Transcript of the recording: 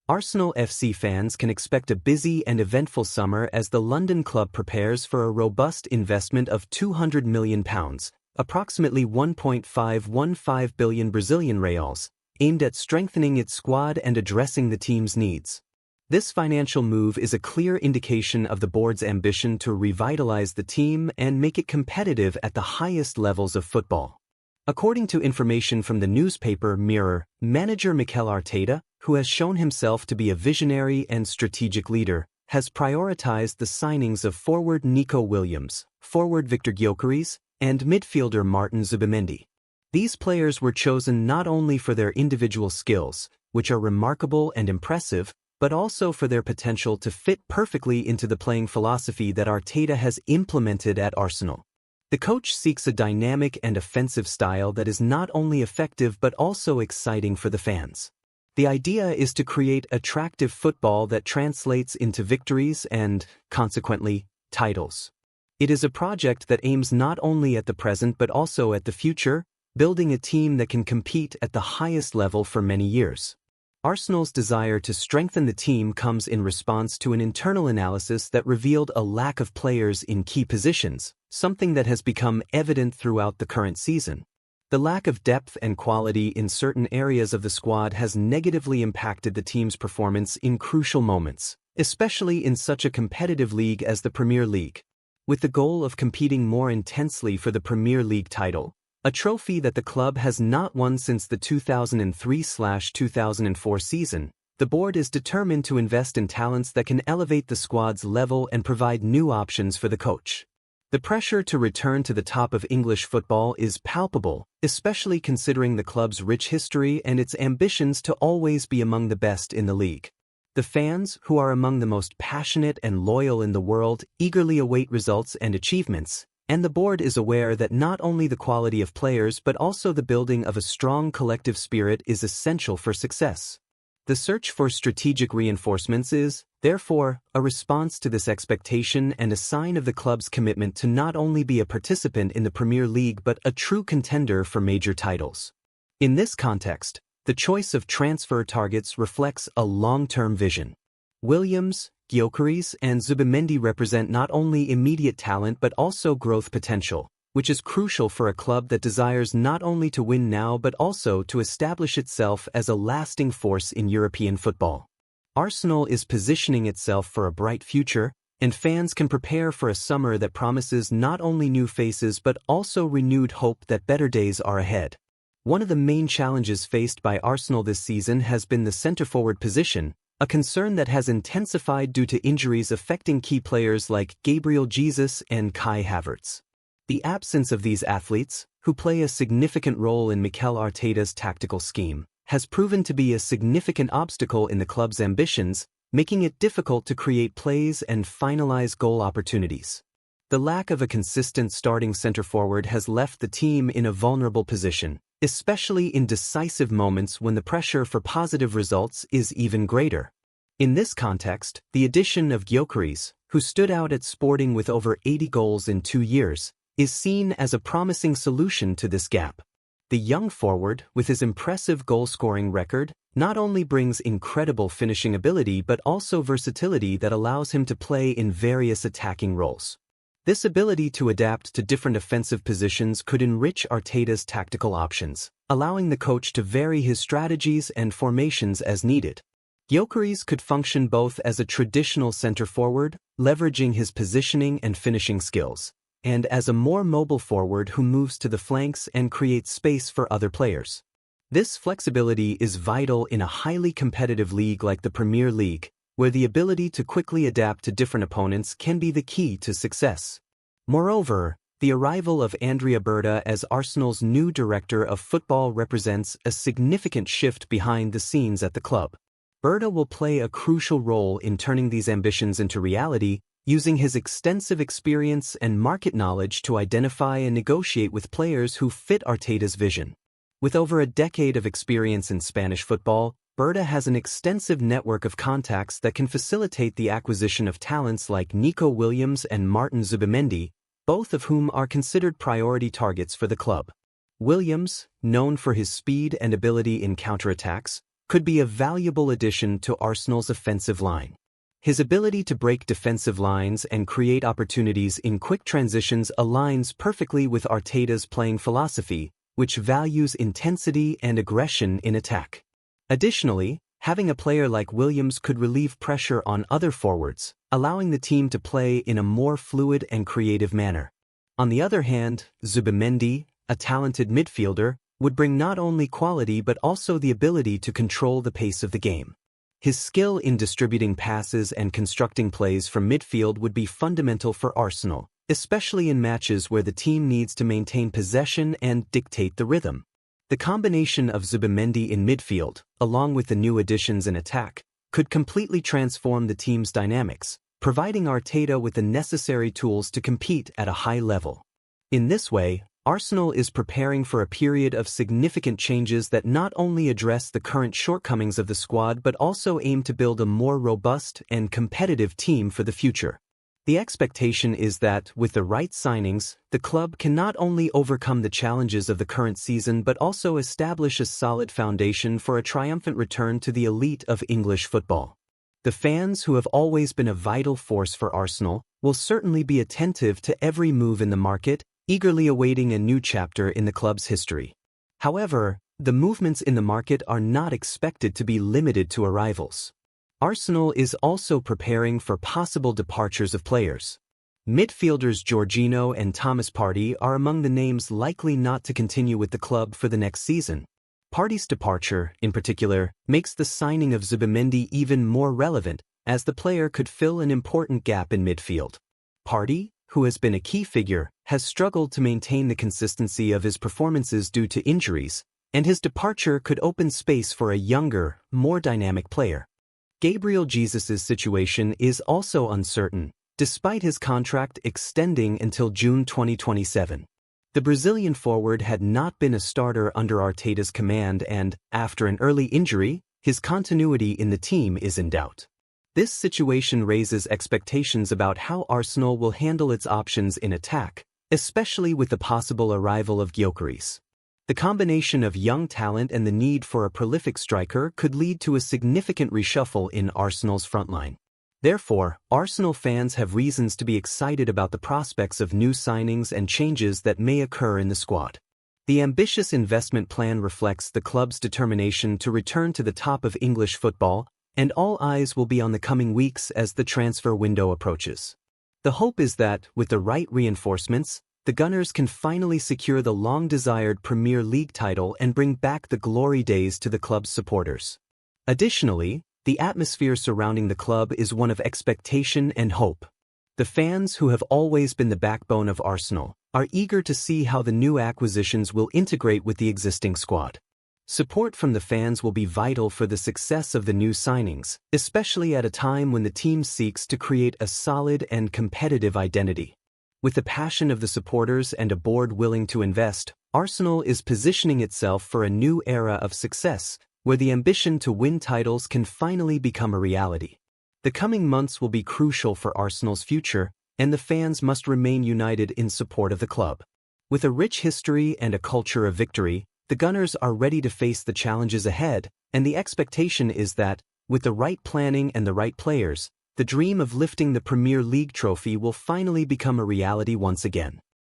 Arsenal FC fans can expect a busy and eventful summer as the London club prepares for a robust investment of £200 million, approximately 1.515 billion Brazilian reals, aimed at strengthening its squad and addressing the team's needs. This financial move is a clear indication of the board's ambition to revitalize the team and make it competitive at the highest levels of football. According to information from the newspaper Mirror, manager Mikel Arteta, who has shown himself to be a visionary and strategic leader, has prioritized the signings of forward Nico Williams, forward Victor Gyökeres, and midfielder Martin Zubimendi. These players were chosen not only for their individual skills, which are remarkable and impressive, but also for their potential to fit perfectly into the playing philosophy that Arteta has implemented at Arsenal. The coach seeks a dynamic and offensive style that is not only effective but also exciting for the fans. The idea is to create attractive football that translates into victories and, consequently, titles. It is a project that aims not only at the present but also at the future, building a team that can compete at the highest level for many years. Arsenal's desire to strengthen the team comes in response to an internal analysis that revealed a lack of players in key positions, something that has become evident throughout the current season. The lack of depth and quality in certain areas of the squad has negatively impacted the team's performance in crucial moments, especially in such a competitive league as the Premier League. With the goal of competing more intensely for the Premier League title, a trophy that the club has not won since the 2003-2004 season, the board is determined to invest in talents that can elevate the squad's level and provide new options for the coach. The pressure to return to the top of English football is palpable, especially considering the club's rich history and its ambitions to always be among the best in the league. The fans, who are among the most passionate and loyal in the world, eagerly await results and achievements, and the board is aware that not only the quality of players but also the building of a strong collective spirit is essential for success. The search for strategic reinforcements is, therefore, a response to this expectation and a sign of the club's commitment to not only be a participant in the Premier League but a true contender for major titles. In this context, the choice of transfer targets reflects a long-term vision. Williams, Gyökeres, and Zubimendi represent not only immediate talent but also growth potential, which is crucial for a club that desires not only to win now but also to establish itself as a lasting force in European football. Arsenal is positioning itself for a bright future, and fans can prepare for a summer that promises not only new faces but also renewed hope that better days are ahead. One of the main challenges faced by Arsenal this season has been the centre-forward position, a concern that has intensified due to injuries affecting key players like Gabriel Jesus and Kai Havertz. The absence of these athletes, who play a significant role in Mikel Arteta's tactical scheme, has proven to be a significant obstacle in the club's ambitions, making it difficult to create plays and finalize goal opportunities. The lack of a consistent starting centre-forward has left the team in a vulnerable position, especially in decisive moments when the pressure for positive results is even greater. In this context, the addition of Gyökeres, who stood out at Sporting with over 80 goals in 2 years, is seen as a promising solution to this gap. The young forward, with his impressive goal-scoring record, not only brings incredible finishing ability but also versatility that allows him to play in various attacking roles. This ability to adapt to different offensive positions could enrich Arteta's tactical options, allowing the coach to vary his strategies and formations as needed. Gyökeres could function both as a traditional centre-forward, leveraging his positioning and finishing skills, and as a more mobile forward who moves to the flanks and creates space for other players. This flexibility is vital in a highly competitive league like the Premier League, where the ability to quickly adapt to different opponents can be the key to success. Moreover, the arrival of Andrea Berta as Arsenal's new director of football represents a significant shift behind the scenes at the club. Berta will play a crucial role in turning these ambitions into reality, using his extensive experience and market knowledge to identify and negotiate with players who fit Arteta's vision. With over a decade of experience in Spanish football, Berta has an extensive network of contacts that can facilitate the acquisition of talents like Nico Williams and Martin Zubimendi, both of whom are considered priority targets for the club. Williams, known for his speed and ability in counterattacks, could be a valuable addition to Arsenal's offensive line. His ability to break defensive lines and create opportunities in quick transitions aligns perfectly with Arteta's playing philosophy, which values intensity and aggression in attack. Additionally, having a player like Williams could relieve pressure on other forwards, allowing the team to play in a more fluid and creative manner. On the other hand, Zubimendi, a talented midfielder, would bring not only quality but also the ability to control the pace of the game. His skill in distributing passes and constructing plays from midfield would be fundamental for Arsenal, especially in matches where the team needs to maintain possession and dictate the rhythm. The combination of Zubimendi in midfield, along with the new additions in attack, could completely transform the team's dynamics, providing Arteta with the necessary tools to compete at a high level. In this way, Arsenal is preparing for a period of significant changes that not only address the current shortcomings of the squad but also aim to build a more robust and competitive team for the future. The expectation is that, with the right signings, the club can not only overcome the challenges of the current season but also establish a solid foundation for a triumphant return to the elite of English football. The fans, who have always been a vital force for Arsenal, will certainly be attentive to every move in the market, eagerly awaiting a new chapter in the club's history. However, the movements in the market are not expected to be limited to arrivals. Arsenal is also preparing for possible departures of players. Midfielders Jorginho and Thomas Partey are among the names likely not to continue with the club for the next season. Partey's departure, in particular, makes the signing of Zubimendi even more relevant, as the player could fill an important gap in midfield. Partey, who has been a key figure, has struggled to maintain the consistency of his performances due to injuries, and his departure could open space for a younger, more dynamic player. Gabriel Jesus' situation is also uncertain, despite his contract extending until June 2027. The Brazilian forward had not been a starter under Arteta's command and, after an early injury, his continuity in the team is in doubt. This situation raises expectations about how Arsenal will handle its options in attack, especially with the possible arrival of Gyökeres. The combination of young talent and the need for a prolific striker could lead to a significant reshuffle in Arsenal's frontline. Therefore, Arsenal fans have reasons to be excited about the prospects of new signings and changes that may occur in the squad. The ambitious investment plan reflects the club's determination to return to the top of English football, and all eyes will be on the coming weeks as the transfer window approaches. The hope is that, with the right reinforcements, the Gunners can finally secure the long-desired Premier League title and bring back the glory days to the club's supporters. Additionally, the atmosphere surrounding the club is one of expectation and hope. The fans, who have always been the backbone of Arsenal, are eager to see how the new acquisitions will integrate with the existing squad. Support from the fans will be vital for the success of the new signings, especially at a time when the team seeks to create a solid and competitive identity. With the passion of the supporters and a board willing to invest, Arsenal is positioning itself for a new era of success, where the ambition to win titles can finally become a reality. The coming months will be crucial for Arsenal's future, and the fans must remain united in support of the club. With a rich history and a culture of victory, the Gunners are ready to face the challenges ahead, and the expectation is that, with the right planning and the right players, the dream of lifting the Premier League trophy will finally become a reality once again.